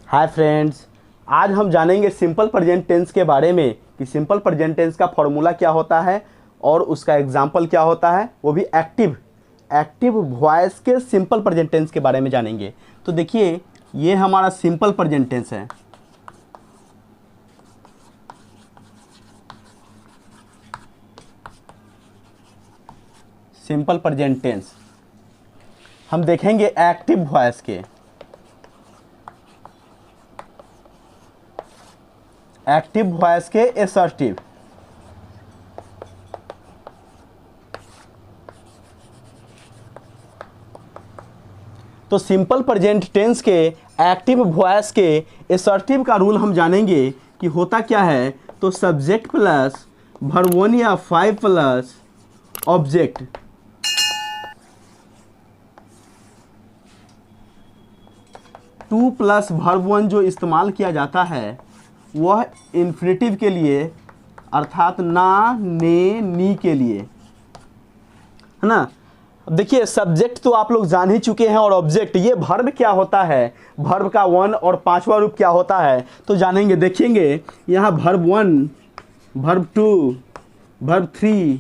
Hi friends, आज हम जानेंगे सिंपल प्रेजेंट टेंस के बारे में कि सिंपल प्रेजेंट टेंस का फॉर्मूला क्या होता है और उसका एग्जाम्पल क्या होता है, वो भी एक्टिव वॉइस के सिंपल प्रेजेंट टेंस के बारे में जानेंगे। तो देखिए, ये हमारा सिंपल प्रेजेंट टेंस है। सिंपल प्रेजेंट टेंस हम देखेंगे एक्टिव वॉइस के। एक्टिव वॉइस के असर्टिव। तो सिंपल प्रेजेंट टेंस के एक्टिव वॉइस के असर्टिव का रूल हम जानेंगे कि होता क्या है। तो सब्जेक्ट प्लस वर्ब 1 या 5 plus object, two plus verb 1 जो इस्तेमाल किया जाता है वह इन्फिनेटिव के लिए अर्थात ना, ने, नी के लिए, है ना। अब देखिए, सब्जेक्ट तो आप लोग जान ही चुके हैं और ऑब्जेक्ट, ये वर्ब क्या होता है, वर्ब का 1 और 5वां रूप क्या होता है तो जानेंगे, देखेंगे। यहाँ वर्ब 1, वर्ब 2, वर्ब 3,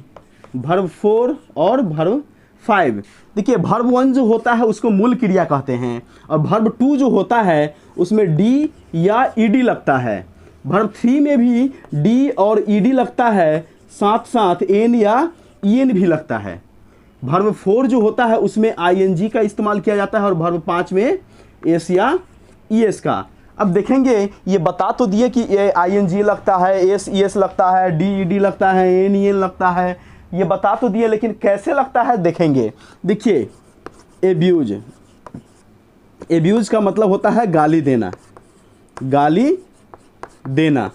वर्ब 4 और वर्ब 5। देखिए, वर्ब 1 जो होता है उसको मूल क्रिया कहते हैं और वर्ब 2 जो होता है उसमें डी या ईडी लगता है। वर्ब 3 में भी डी और ईडी लगता है, साथ साथ एन या ईएन भी लगता है। वर्ब 4 जो होता है उसमें आईएनजी का इस्तेमाल किया जाता है और वर्ब 5 में एस या ईएस का। अब देखेंगे, ये बता तो दिए कि ये आईएनजी लगता है, एस ईएस लगता है, डी ईडी लगता है, एन ईएन लगता है, ये बता तो दिए, लेकिन कैसे लगता है देखेंगे। देखिए, एब्यूज का मतलब होता है गाली देना, गाली देना।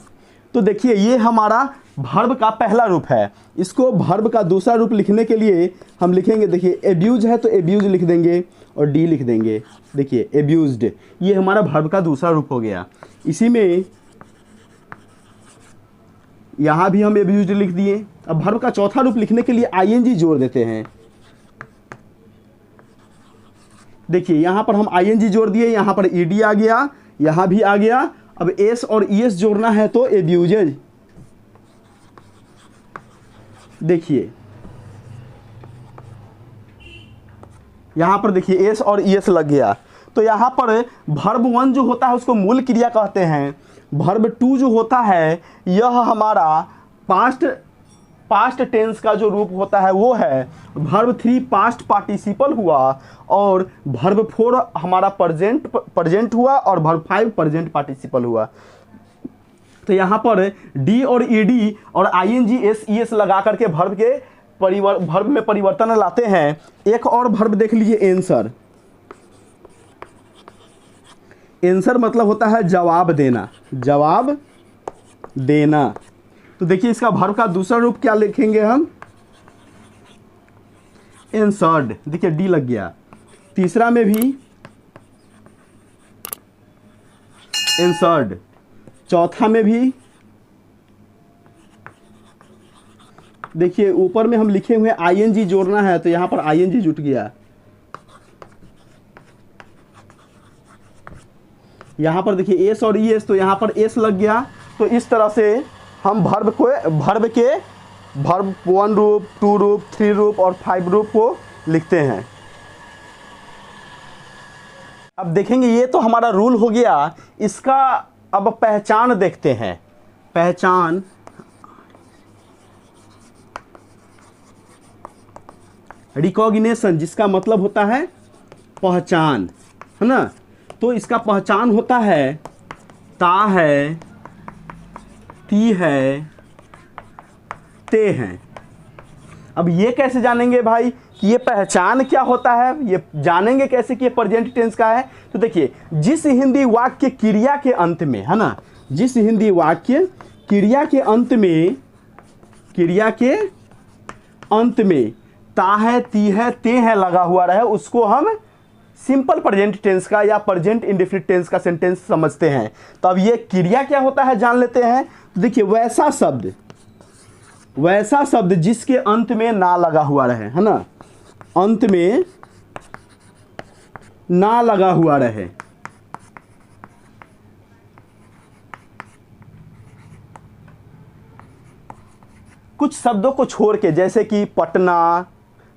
तो देखिए, ये हमारा वर्ब का पहला रूप है। इसको वर्ब का दूसरा रूप लिखने के लिए हम लिखेंगे, देखिए एब्यूज है तो एब्यूज लिख देंगे और डी लिख देंगे। देखिए एब्यूज्ड, ये हमारा वर्ब का दूसरा रूप हो गया। इसी में यहाँ भी हम एब्यूज्ड लिख दिए। अब वर्ब का चौथा रूप लिखने के लिए आईएनजी जोड़ देते हैं। देखिए, यहाँ पर हम आईएनजी जोड़ दिए, यहाँ पर ईडी आ गया, यहाँ भी आ गया। अब एस और ईएस जोड़ना है तो एब्यूजेज। देखिए, यहाँ पर देखिए एस और ईएस लग गया। तो यहाँ पर वर्ब 1 जो होता है उसको मूल क्रिया कहते हैं। वर्ब 2 जो होता है यह हमारा पास्ट टेंस का जो रूप होता है वो है। वर्ब 3 पास्ट पार्टिसिपल हुआ और वर्ब 4 हमारा प्रेजेंट हुआ और वर्ब 5 प्रेजेंट पार्टिसिपल हुआ। तो यहाँ पर डी और ईडी और आईएनजी एस ईएस लगा करके वर्ब में परिवर्तन लाते हैं। एक और वर्ब देख लीजिए, एंसर। एंसर मतलब होता है जवाब देना, जवाब देना। तो देखिए, इसका वर्ब का दूसरा रूप क्या लिखेंगे हम, एंसर्ड। देखिए डी लग गया। तीसरा में भी एंसर्ड, चौथा में भी। देखिए, ऊपर में हम लिखे हुए आईएनजी जोड़ना है तो यहां पर आईएनजी जुट गया। यहां पर देखिए एस और ईएस, तो यहां पर एस लग गया। तो इस तरह से हम वर्ब के 1 रूप, 2 रूप, 3 रूप और 5 रूप को लिखते हैं। अब देखेंगे, ये तो हमारा रूल हो गया। इसका अब पहचान देखते हैं। पहचान, रिकॉग्निशन, जिसका मतलब होता है पहचान, है ना। तो इसका पहचान होता है ता है, ती है, ते हैं। अब ये कैसे जानेंगे भाई कि ये पहचान क्या होता है, ये जानेंगे कैसे कि ये प्रेजेंट टेंस का है। तो देखिए, जिस हिंदी वाक्य क्रिया के अंत में, है ना, जिस हिंदी वाक्य क्रिया के अंत में ता है, ती है, ते है लगा हुआ रहे, उसको हम सिंपल प्रेजेंट टेंस का या प्रेजेंट इंडेफिनिट टेंस का सेंटेंस समझते हैं। तो अब ये क्रिया क्या होता है जान लेते हैं। तो देखिए, वैसा शब्द जिसके अंत में ना लगा हुआ रहे, है ना, अंत में ना लगा हुआ रहे, कुछ शब्दों को छोड़ के, जैसे कि पटना,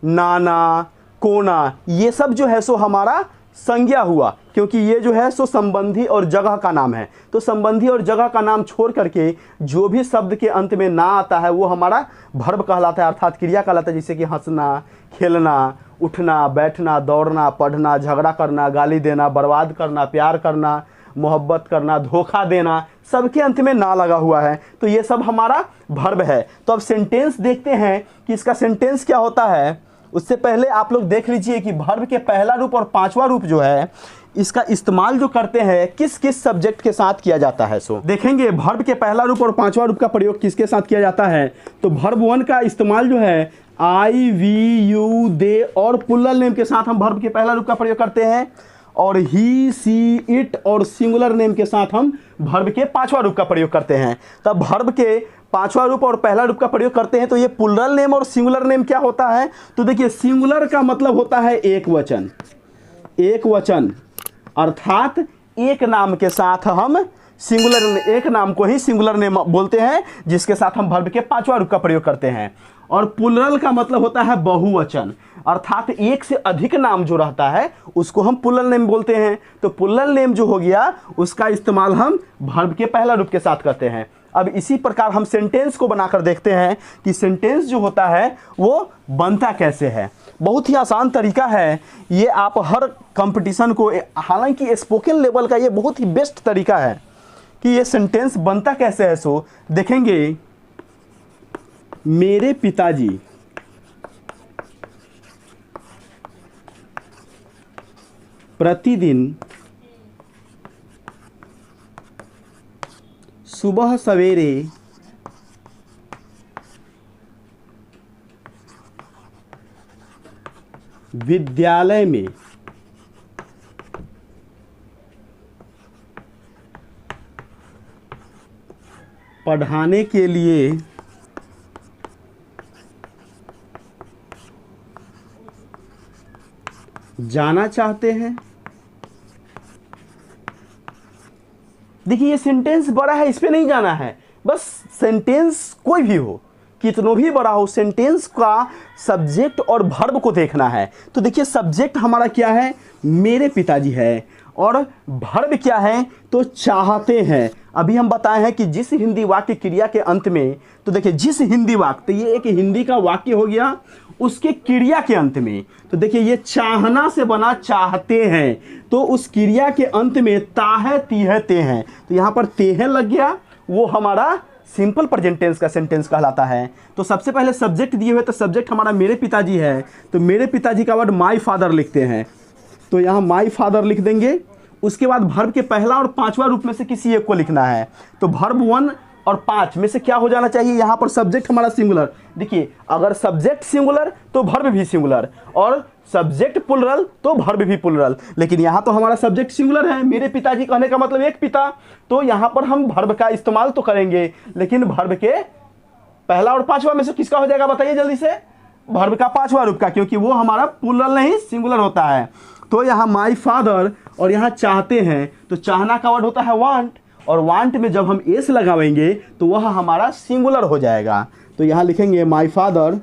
नाना, कोना, ये सब जो है सो हमारा संज्ञा हुआ, क्योंकि ये जो है सो संबंधी और जगह का नाम है। तो संबंधी और जगह का नाम छोड़ करके जो भी शब्द के अंत में ना आता है वो हमारा वर्ब कहलाता है, अर्थात क्रिया कहलाता है। जैसे कि हंसना, खेलना, उठना, बैठना, दौड़ना, पढ़ना, झगड़ा करना, गाली देना, बर्बाद करना, प्यार करना, मोहब्बत करना, धोखा देना, सबके अंत में ना लगा हुआ है। तो ये सब हमारा वर्ब है। तो अब सेंटेंस देखते हैं कि इसका सेंटेंस क्या होता है। उससे पहले आप लोग देख लीजिए कि वर्ब के पहला रूप और पांचवा रूप जो है इसका इस्तेमाल जो करते हैं किस किस सब्जेक्ट के साथ किया जाता है। सो देखेंगे वर्ब के पहला रूप और पांचवा रूप का प्रयोग किसके साथ किया जाता है। तो वर्ब 1 का इस्तेमाल जो है आई, वी, यू, दे और प्लूरल नेम के साथ हम वर्ब के पहला रूप का प्रयोग करते हैं, और ही, सी, इट और सिंगुलर नेम के साथ हम वर्ब के पांचवा रूप का प्रयोग करते हैं। तब वर्ब के पांचवा रूप और पहला रूप का प्रयोग करते हैं तो ये प्लूरल नेम और सिंगुलर नेम क्या होता है। तो देखिए सिंगुलर का मतलब होता है एक वचन, एक वचन, अर्थात एक नाम के साथ हम सिंगुलर, एक नाम को ही सिंगुलर नेम बोलते हैं जिसके साथ हम वर्ब के पांचवा रूप का प्रयोग करते हैं। और प्लूरल का मतलब होता है बहुवचन, अर्थात एक से अधिक नाम जो रहता है उसको हम प्लूरल नेम बोलते हैं। तो प्लूरल नेम जो हो गया उसका इस्तेमाल हम वर्ब के पहला रूप के साथ करते हैं। अब इसी प्रकार हम सेंटेंस को बनाकर देखते हैं कि सेंटेंस जो होता है वो बनता कैसे है। बहुत ही आसान तरीका है ये, आप हर कंपटीशन को, हालांकि स्पोकन लेवल का ये बहुत ही बेस्ट तरीका है कि ये सेंटेंस बनता कैसे है। सो देखेंगे, मेरे पिताजी प्रतिदिन सुबह सवेरे विद्यालय में पढ़ाने के लिए जाना चाहते हैं। देखिए ये सेंटेंस बड़ा है, इस पे नहीं जाना है, बस सेंटेंस कोई भी हो, कितनों भी बड़ा हो, सेंटेंस का सब्जेक्ट और वर्ब को देखना है। तो देखिए सब्जेक्ट हमारा क्या है, मेरे पिताजी है, और वर्ब क्या है, तो चाहते हैं। अभी हम बताए हैं कि जिस हिंदी वाक्य क्रिया के अंत में, तो देखिए जिस हिंदी वाक्य, तो ये एक हिंदी का वाक्य हो गया, उसके क्रिया के अंत में, तो देखिए ये चाहना से बना चाहते हैं, तो उस क्रिया के अंत में ताहे तीहे ते हैं, तो यहाँ पर तेहे लग गया, वो हमारा सिंपल प्रेजेंट टेंस का सेंटेंस कहलाता है। तो सबसे पहले सब्जेक्ट दिए हुए, तो सब्जेक्ट हमारा मेरे पिताजी है, तो मेरे पिताजी का वर्ड माई फादर लिखते हैं, तो यहाँ माई फादर लिख देंगे। उसके बाद वर्ब के पहला और पांचवा रूप में से किसी एक को लिखना है, तो वर्ब 1 और 5 में से क्या हो जाना चाहिए, यहाँ पर सब्जेक्ट हमारा सिंगुलर। देखिए अगर सब्जेक्ट सिंगुलर तो वर्ब भी सिंगुलर, और सब्जेक्ट प्लुरल तो वर्ब भी प्लुरल। लेकिन यहाँ तो हमारा सब्जेक्ट सिंगुलर है, मेरे पिताजी कहने का मतलब एक पिता, तो यहाँ पर हम वर्ब का इस्तेमाल तो करेंगे, लेकिन वर्ब के पहला और पांचवा में से किसका हो जाएगा बताइए जल्दी से, वर्ब का पांचवा रूप का, क्योंकि वो हमारा प्लुरल नहीं सिंगुलर होता है। तो यहाँ माई फादर और यहाँ चाहते हैं, तो चाहना का वर्ड होता है वांट, और वांट में जब हम एस लगावेंगे तो वह हमारा सिंगुलर हो जाएगा। तो यहाँ लिखेंगे माई फादर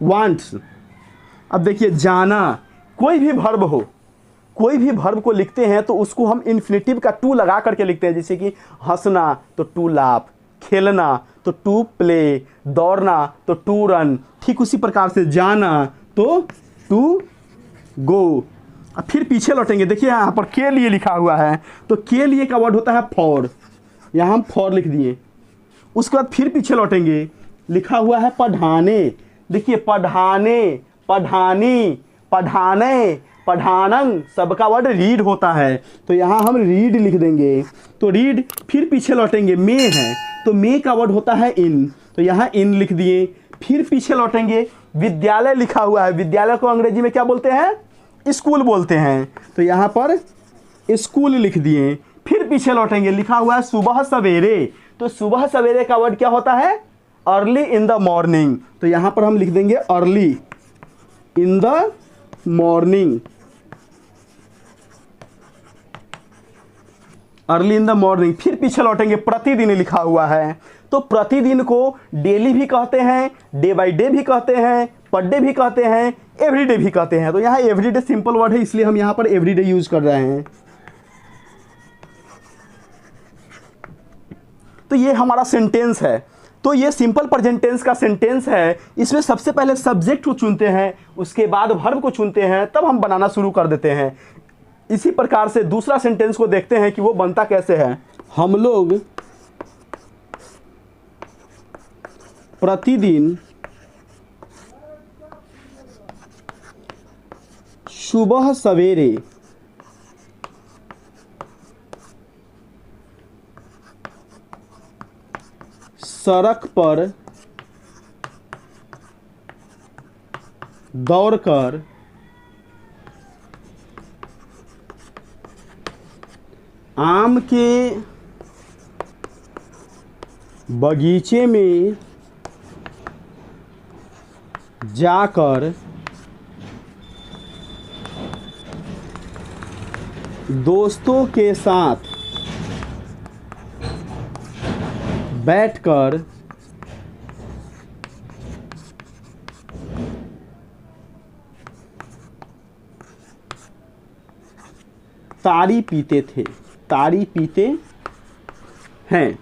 वांट्स। अब देखिए जाना, कोई भी वर्ब हो, कोई भी वर्ब को लिखते हैं तो उसको हम इन्फिनेटिव का टू लगा करके लिखते हैं। जैसे कि हंसना तो टू लाफ, खेलना तो टू प्ले, दौड़ना तो टू रन, ठीक उसी प्रकार से जाना तो टू गो। अब फिर पीछे लौटेंगे, देखिए यहाँ पर के लिए लिखा हुआ है, तो के लिए का वर्ड होता है फॉर, यहाँ हम फॉर लिख दिए। उसके बाद फिर पीछे लौटेंगे, लिखा हुआ है पढ़ाने, देखिए पढ़ाने, पढ़ानी, पढ़ाने, पढ़ानंग, सबका वर्ड रीड होता है, तो यहाँ हम रीड लिख देंगे। तो रीड, फिर पीछे लौटेंगे, मे है, तो मे का वर्ड होता है इन, तो यहाँ इन लिख दिए। फिर पीछे लौटेंगे, विद्यालय लिखा हुआ है, विद्यालय को अंग्रेजी में क्या बोलते हैं, स्कूल बोलते हैं, तो यहाँ पर स्कूल लिख दिए। फिर पीछे लौटेंगे, लिखा हुआ है सुबह सवेरे, तो सुबह सवेरे का वर्ड क्या होता है, अर्ली इन द मॉर्निंग, तो यहाँ पर हम लिख देंगे early in the morning. Early in the morning. फिर पीछे लौटेंगे, प्रतिदिन लिखा हुआ है, तो प्रतिदिन को डेली भी कहते हैं, डे बाय डे भी कहते हैं, पर डे भी कहते हैं, एवरीडे भी कहते हैं। तो यहाँ एवरीडे सिंपल वर्ड है, इसलिए हम यहाँ पर एवरीडे यूज कर रहे हैं। तो ये हमारा सेंटेंस है। तो ये सिंपल प्रेजेंट टेंस का सेंटेंस है। इसमें सबसे पहले सब्जेक्ट को चुनते हैं, उसके बाद वर्ब को चुनते हैं, तब हम बनाना शुरू कर देते हैं। इसी प्रकार से दूसरा सेंटेंस को देखते हैं कि वो बनता कैसे है। हम लोग प्रतिदिन सुबह सवेरे सड़क पर दौड़कर आम के बगीचे में जाकर दोस्तों के साथ बैठकर ताड़ी पीते थे, ताड़ी पीते हैं।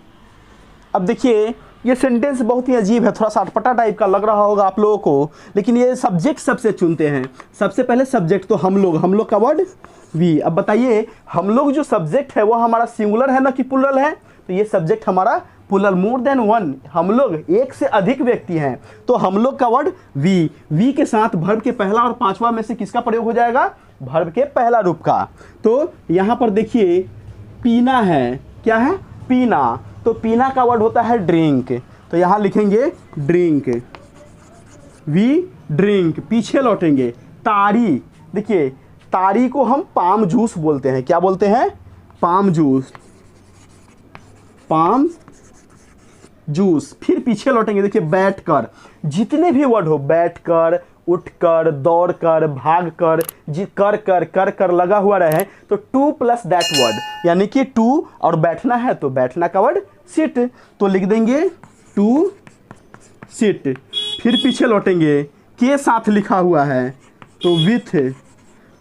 अब देखिए ये सेंटेंस बहुत ही अजीब है, थोड़ा सा अटपटा टाइप का लग रहा होगा आप लोगों को, लेकिन ये सब्जेक्ट सबसे चुनते हैं। सबसे पहले सब्जेक्ट तो हम लोग का वर्ड वी। अब बताइए हम लोग जो सब्जेक्ट है वो हमारा सिंगुलर है ना कि प्लूरल है? तो ये सब्जेक्ट हमारा प्लूरल, मोर देन वन, हम लोग एक से अधिक व्यक्ति हैं। तो हम लोग का वर्ड वी, वी के साथ वर्ब के पहला और पांचवा में से किसका प्रयोग हो जाएगा? वर्ब के पहला रूप का। तो यहाँ पर देखिए पीना है, क्या है? पीना। तो पीना का वर्ड होता है ड्रिंक, तो यहाँ लिखेंगे ड्रिंक, वी ड्रिंक। पीछे लौटेंगे, ताड़ी। देखिए ताड़ी को हम पाम जूस बोलते हैं, क्या बोलते हैं? Palm juice, palm juice. फिर पीछे लौटेंगे, देखिए बैठकर, जितने भी वर्ड हो, बैठकर, उठकर, दौड़कर, भागकर, कर कर लगा हुआ रहे, तो टू प्लस दैट वर्ड, यानी कि टू और बैठना है तो बैठना का वर्ड सिट, तो लिख देंगे टू सिट। फिर पीछे लौटेंगे, के साथ लिखा हुआ है तो विथ।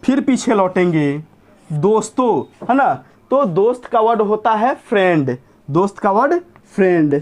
फिर पीछे लौटेंगे, दोस्तों, है ना? तो दोस्त का वर्ड होता है फ्रेंड, दोस्त का वर्ड फ्रेंड,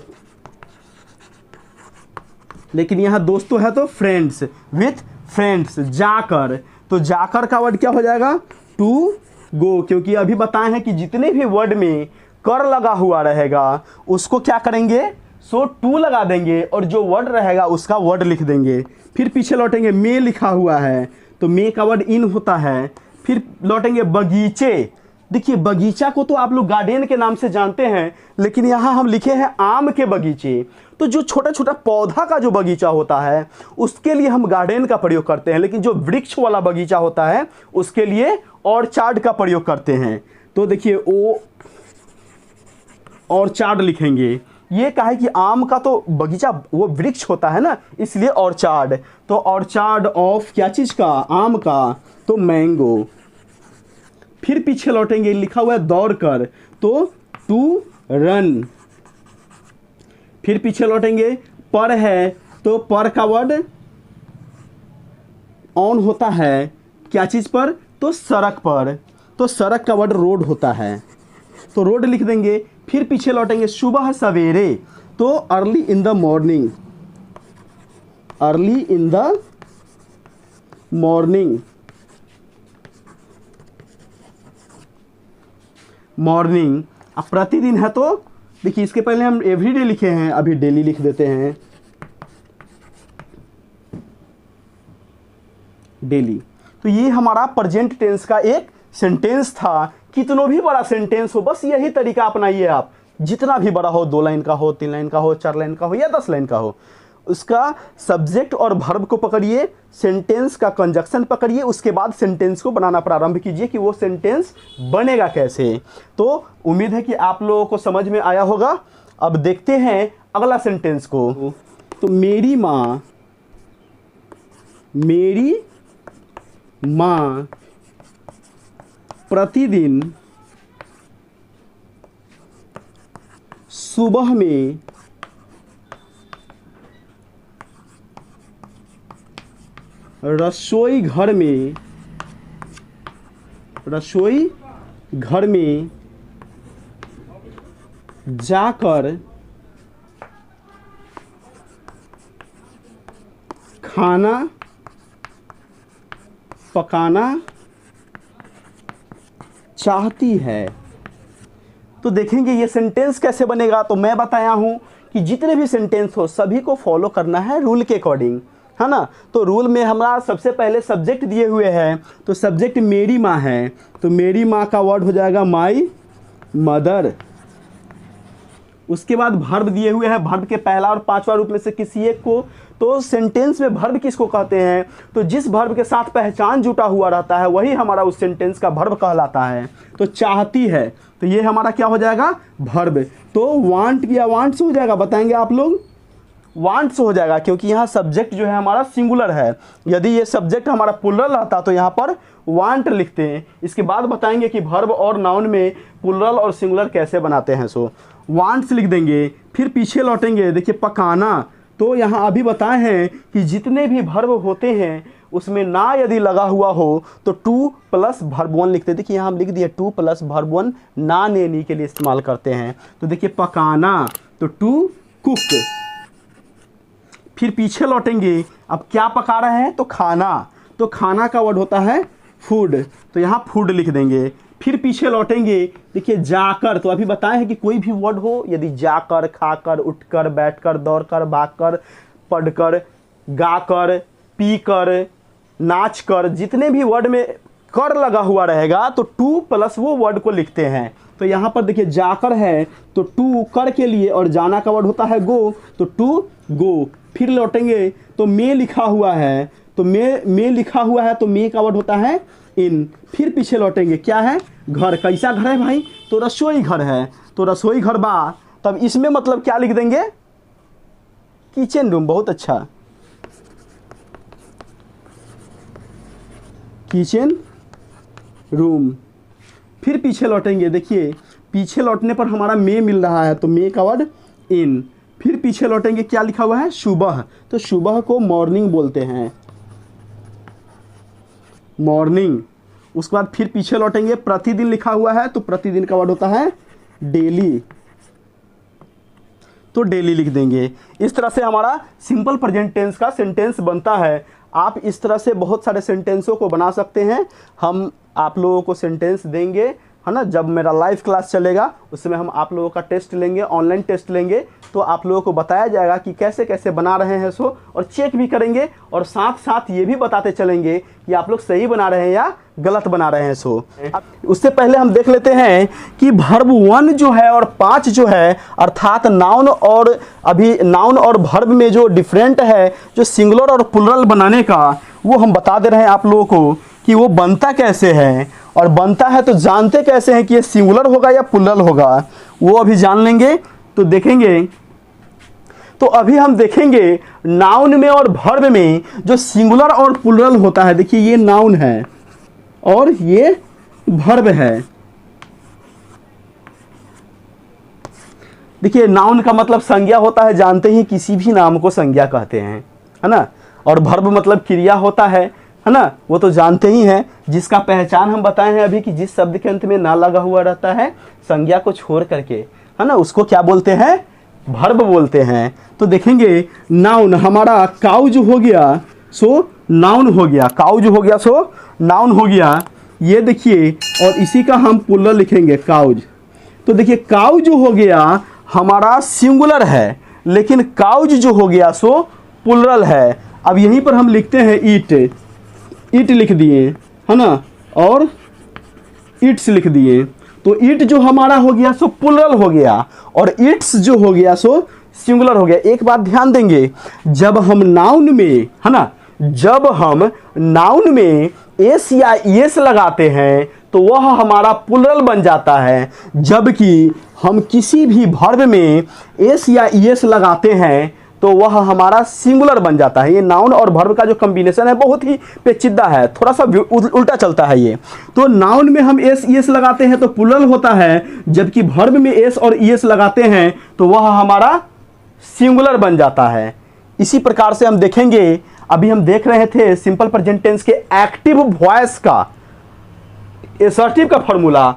लेकिन यहाँ दोस्तों है तो फ्रेंड्स, विथ फ्रेंड्स। जाकर, तो जाकर का वर्ड क्या हो जाएगा? टू गो, क्योंकि अभी बताए हैं कि जितने भी वर्ड में कर लगा हुआ रहेगा उसको क्या करेंगे? सो टू लगा देंगे और जो वर्ड रहेगा उसका वर्ड लिख देंगे। फिर पीछे लौटेंगे, मे लिखा हुआ है तो मे का वर्ड इन होता है। फिर लौटेंगे बगीचे। देखिए बगीचा को तो आप लोग गार्डन के नाम से जानते हैं, लेकिन यहाँ हम लिखे हैं आम के बगीचे। तो जो छोटा छोटा पौधा का जो बगीचा होता है उसके लिए हम गार्डन का प्रयोग करते हैं, लेकिन जो वृक्ष वाला बगीचा होता है उसके लिए ऑर्चार्ड का प्रयोग करते हैं। तो देखिए ओ ऑर्चार्ड लिखेंगे। ये कहा है कि आम का तो बगीचा वो वृक्ष होता है ना, इसलिए ऑर्चार्ड। तो ऑर्चार्ड ऑफ क्या चीज़ का? आम का, तो मैंगो। फिर पीछे लौटेंगे, लिखा हुआ है दौड़ कर, तो टू रन। फिर पीछे लौटेंगे, पर है तो पर का वर्ड ऑन होता है, क्या चीज़ पर? तो सड़क पर, तो सड़क का वर्ड रोड होता है, तो रोड लिख देंगे। फिर पीछे लौटेंगे, सुबह सवेरे, तो early in the morning, early in the morning, morning. अब प्रतिदिन है तो देखिए इसके पहले हम एवरीडे लिखे हैं, अभी डेली लिख देते हैं, डेली। तो ये हमारा प्रेजेंट टेंस का एक सेंटेंस था। कितना भी बड़ा सेंटेंस हो, बस यही तरीका अपनाइए आप, जितना भी बड़ा हो, 2 लाइन का हो, 3 लाइन का हो, 4 लाइन का हो या 10 लाइन का हो, उसका सब्जेक्ट और वर्ब को पकड़िए, सेंटेंस का कंजक्शन पकड़िए, उसके बाद सेंटेंस को बनाना प्रारंभ कीजिए कि वो सेंटेंस बनेगा कैसे। तो उम्मीद है कि आप लोगों को समझ में आया होगा। अब देखते हैं अगला सेंटेंस को। तो मेरी माँ, मेरी माँ प्रतिदिन सुबह में रसोई घर में जाकर खाना पकाना चाहती है। तो देखेंगे ये सेंटेंस कैसे बनेगा। तो मैं बताया हूं कि जितने भी सेंटेंस हो सभी को फॉलो करना है रूल के अकॉर्डिंग, है ना। तो रूल में हमारा सबसे पहले सब्जेक्ट दिए हुए हैं, तो सब्जेक्ट मेरी माँ है, तो मेरी माँ का वर्ड हो जाएगा माई मदर। उसके बाद भर्ब दिए हुए हैं, भर्ब के पहला और पांचवा रूप में से किसी एक को। तो सेंटेंस में भर्ब किसको कहते हैं, तो जिस भर्ब के साथ पहचान जुटा हुआ रहता है वही हमारा उस सेंटेंस का भर्ब कहलाता है। तो चाहती है, तो ये हमारा क्या हो जाएगा, भर्ब। तो वांट या वांट्स हो जाएगा, बताएंगे आप लोग, वांट्स हो जाएगा, क्योंकि यहाँ सब्जेक्ट जो है हमारा सिंगुलर है। यदि ये सब्जेक्ट हमारा प्लुरल रहता तो यहाँ पर वांट लिखते हैं। इसके बाद बताएंगे कि भर्ब और नाउन में प्लुरल और सिंगुलर कैसे बनाते हैं। सो वांट्स लिख देंगे, फिर पीछे लौटेंगे। देखिए पकाना, तो यहाँ अभी बताए हैं कि जितने भी भर्ब होते हैं उसमें ना यदि लगा हुआ हो तो टू प्लस भर्ब वन लिखते। देखिए यहाँ हम लिख दिए टू प्लस भर्ब वन, ना ने नी के लिए इस्तेमाल करते हैं। तो देखिए पकाना, तो टू कुक। फिर पीछे लौटेंगे, अब क्या पका रहे हैं, तो खाना, तो खाना का वर्ड होता है फूड, तो यहाँ फूड लिख देंगे। फिर पीछे लौटेंगे, देखिए जाकर, तो अभी बताए हैं कि कोई भी वर्ड हो, यदि जाकर, खाकर, उठकर, बैठकर, दौड़कर, भागकर, पढ़कर, गाकर, पीकर, नाचकर, जितने भी वर्ड में कर लगा हुआ रहेगा तो टू प्लस वो वर्ड को लिखते हैं। तो यहाँ पर देखिए जाकर है तो टू कर के लिए, और जाना का वर्ड होता है गो, तो टू गो। फिर लौटेंगे तो मे लिखा हुआ है, तो मे लिखा हुआ है तो मे का वर्ड होता है इन। फिर पीछे लौटेंगे, क्या है, घर। कैसा घर है भाई, तो रसोई घर है, तो रसोई घर बा, तब इसमें मतलब क्या लिख देंगे, किचन रूम। बहुत अच्छा, किचन रूम। फिर पीछे लौटेंगे, देखिए पीछे लौटने पर हमारा मे मिल रहा है तो मे का वर्ड इन। फिर पीछे लौटेंगे, क्या लिखा हुआ है, सुबह, तो सुबह को मॉर्निंग बोलते हैं, मॉर्निंग। उसके बाद फिर पीछे लौटेंगे, प्रतिदिन लिखा हुआ है तो प्रतिदिन का वर्ड होता है डेली, तो डेली लिख देंगे। इस तरह से हमारा सिंपल प्रेजेंट टेंस का सेंटेंस बनता है। आप इस तरह से बहुत सारे सेंटेंसों को बना सकते हैं। हम आप लोगों को सेंटेंस देंगे, है ना, जब मेरा लाइव क्लास चलेगा उसमें हम आप लोगों का टेस्ट लेंगे, ऑनलाइन टेस्ट लेंगे, तो आप लोगों को बताया जाएगा कि कैसे कैसे बना रहे हैं सो, और चेक भी करेंगे, और साथ साथ ये भी बताते चलेंगे कि आप लोग सही बना रहे हैं या गलत बना रहे हैं सो। उससे पहले हम देख लेते हैं कि भर्ब 1 जो है और 5 जो है, अर्थात नाउन और अभी नाउन और भर्ब में जो डिफरेंट है, जो सिंगुलर और प्लुरल बनाने का, वो हम बता दे रहे हैं आप लोगों को कि वो बनता कैसे है, और बनता है तो जानते कैसे हैं कि ये सिंगुलर होगा या प्लुरल होगा, वो अभी जान लेंगे। तो देखेंगे, तो अभी हम देखेंगे नाउन में और भर्ब में जो सिंगुलर और प्लुरल होता है। देखिए ये नाउन है और ये भर्ब है। देखिए नाउन का मतलब संज्ञा होता है, जानते ही किसी भी नाम को संज्ञा कहते हैं, है ना। और भर्ब मतलब क्रिया होता है ना, वो तो जानते ही हैं, जिसका पहचान हम बताए हैं अभी कि जिस शब्द के अंत में ना लगा हुआ रहता है संज्ञा को छोड़ करके, है ना, उसको क्या बोलते हैं, भर्ब बोलते हैं। तो देखेंगे नाउन हमारा काउज हो गया सो नाउन हो गया, काउज हो गया सो नाउन हो गया। ये देखिए, और इसी का हम प्लुरल लिखेंगे काउज। तो देखिए काउज हो गया हमारा सिंगुलर है, लेकिन काउज जो हो गया सो प्लुरल है। अब यहीं पर हम लिखते हैं ईट, ईट लिख दिए, है ना, और ईट्स लिख दिए। तो ईट जो हमारा हो गया सो प्लुरल हो गया, और ईट्स जो हो गया सो सिंगुलर हो गया। एक बात ध्यान देंगे, जब हम नाउन में, है ना, जब हम नाउन में एस या एस लगाते हैं तो वह हमारा प्लुरल बन जाता है, जबकि हम किसी भी भर्ब में एस या एस लगाते हैं तो वह हमारा सिंगुलर बन जाता है। ये नाउन और वर्ब का जो कॉम्बिनेशन है बहुत ही पेचीदा है, थोड़ा सा उल्टा चलता है ये। तो नाउन में हम एस ई एस लगाते हैं तो प्लूरल होता है, जबकि वर्ब में एस और ई एस लगाते हैं तो वह हमारा सिंगुलर बन जाता है। इसी प्रकार से हम देखेंगे, अभी हम देख रहे थे सिंपल प्रेजेंट टेंस के एक्टिव वॉइस का, एसर्टिव का फॉर्मूला।